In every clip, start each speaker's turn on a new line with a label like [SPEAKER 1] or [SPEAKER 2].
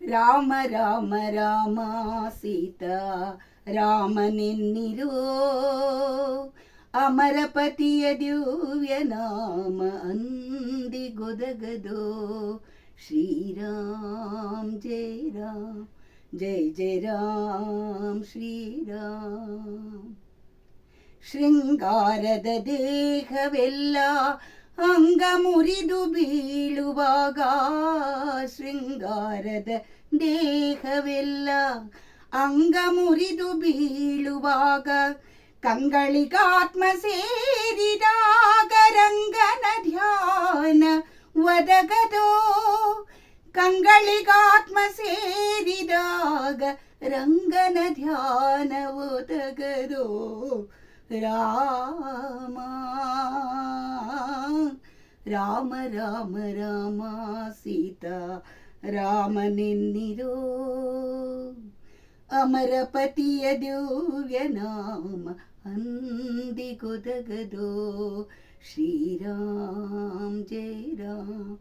[SPEAKER 1] ರಾಮ ರಾಮ ರಾಮ ಸೀತಾ ರಾಮನೆನ್ನಿರೋ ಅಮರಪತಿಯ ದಿವ್ಯ ನಾಮ ಅಂದಿಗೊದಗದೋ ಶ್ರೀರಾಮ್ ಜಯ ರಾಮ್ ಜಯ ಜಯ ರಾಮ್ ಶ್ರೀರಾಮ್. ಶೃಂಗಾರದ ದೇಹವೆಲ್ಲ ಅಂಗ ಮುರಿದು ಬೀಳುವಾಗ, ಶೃಂಗಾರದ ದೇಹವೆಲ್ಲ ಅಂಗ ಮುರಿದು ಬೀಳುವಾಗ, ಕಂಗಳಿಗಾತ್ಮ ಸೇರಿದಾಗ ರಂಗನ ಧ್ಯಾನ ಒದಗದೋ, ಕಂಗಳಿಗಾತ್ಮ ಸೇರಿದಾಗ ರಂಗನ ಧ್ಯಾನ ಒದಗದೋ ರಾಮ ರಾಮ ರಾಮ ರಾಮ ಸೀತಾ ರಾಮನೆನ್ನಿರೋ ಅಮರಪತಿಯ ದಿವ್ಯ ನಾಮ ಅಂದಿಗೊದಗದೋ ಶ್ರೀರಾಮ್ ಜಯ ರಾಮ್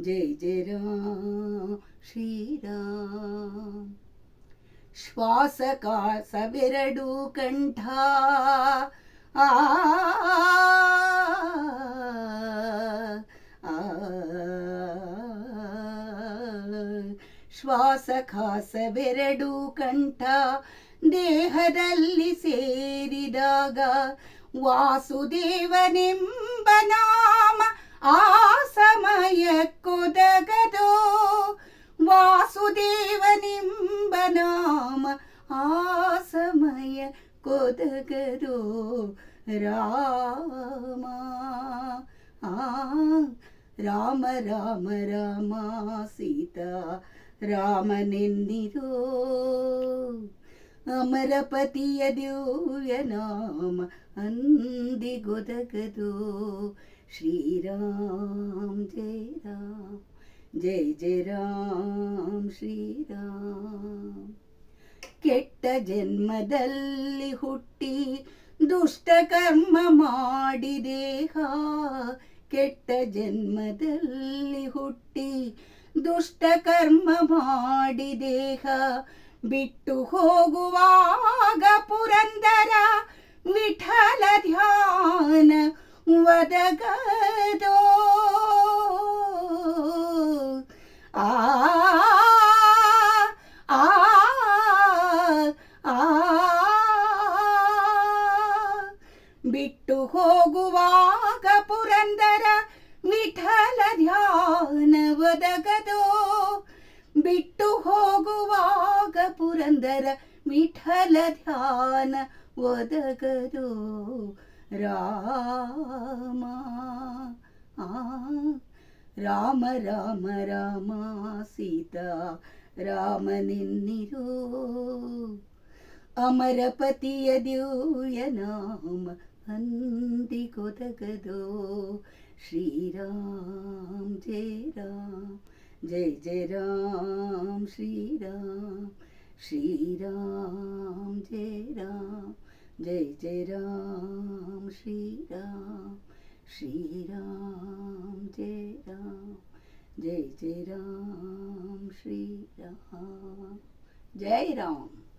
[SPEAKER 1] ಜಯ ಜಯ ರಾಮ್ ಶ್ರೀರಾಮ್. ಶ್ವಾಸಕಾಸವೆರಡು ಕಂಠ ಆ ಶ್ವಾಸಕಾಸವೆರಡು ಕಂಠ ದೇಹದಲ್ಲಿ ಸೇರಿದಾಗ, ವಾಸುದೇವನೆಂಬ ನಾಮ ಆ ಸಮಯಕ್ಕೊದಗದೋ, ವಾಸುದೇವನೆಂಬ ನಾಮ ಆ ಸಮಯ ಕೊದಗದೋ ರಾಮ ರಾಮ ರಾಮ ರಾಮ ಸೀತಾ ರಾಮನೆನ್ನಿರೋ ಅಮರಪತಿಯ ದಿವ್ಯ ನಾಮ ಅಂದಿಗೊದಗದೋ ಶ್ರೀರಾಮ್ ಜಯ ರಾಮ್ ಜಯ ಜಯ ರಾಮ್ ಶ್ರೀರಾಮ್. ಕೆಟ್ಟ ಜನ್ಮದಲ್ಲಿ ಹುಟ್ಟಿ ದುಷ್ಟ ಕರ್ಮ ಮಾಡಿ ದೇಹ, ಕೆಟ್ಟ ಜನ್ಮದಲ್ಲಿ ಹುಟ್ಟಿ ದುಷ್ಟ ಕರ್ಮ ಮಾಡಿ ದೇಹ ಬಿಟ್ಟು ಹೋಗುವಾಗ ಪುರಂದರ ವಿಠಲ ಧ್ಯಾನ ಒದಗದೋ ಆ ಆ ಆ ಬಿಟ್ಟು ಹೋಗುವಾಗ ಪುರಂದರ ವಿಠಲ ಧ್ಯಾನ ಒದಗದೋ, ಬಿಟ್ಟು ಹೋಗುವಾಗ ಪುರಂದರ ವಿಠಲ ಧ್ಯಾನ ಒದಗದೋ ರಾಮ ರಾಮ ರಾಮ ರಾಮ ಸೀತಾ ರಾಮನೆನ್ನಿರೋ ಅಮರಪತಿಯ ದಿವ್ಯ ನಾಮ ಅಂದಿಗೊದಗದೋ ಶ್ರೀರಾಮ್ ಜಯ ರಾಮ್ ಜಯ ಜಯ ರಾಮ್ ಶ್ರೀರಾಮ್ ಶ್ರೀರಾಮ್ ಜಯ ರಾಮ್ ಜಯ ಜಯ ರಾಮ್ ಶ್ರೀರಾಮ್ ಶ್ರೀರಾಮ್ ಜಯ ರಾಮ್ ಜಯ ಜಯ ರಾಮ್ ಶ್ರೀರಾಮ್ ಜಯ ರಾಮ್.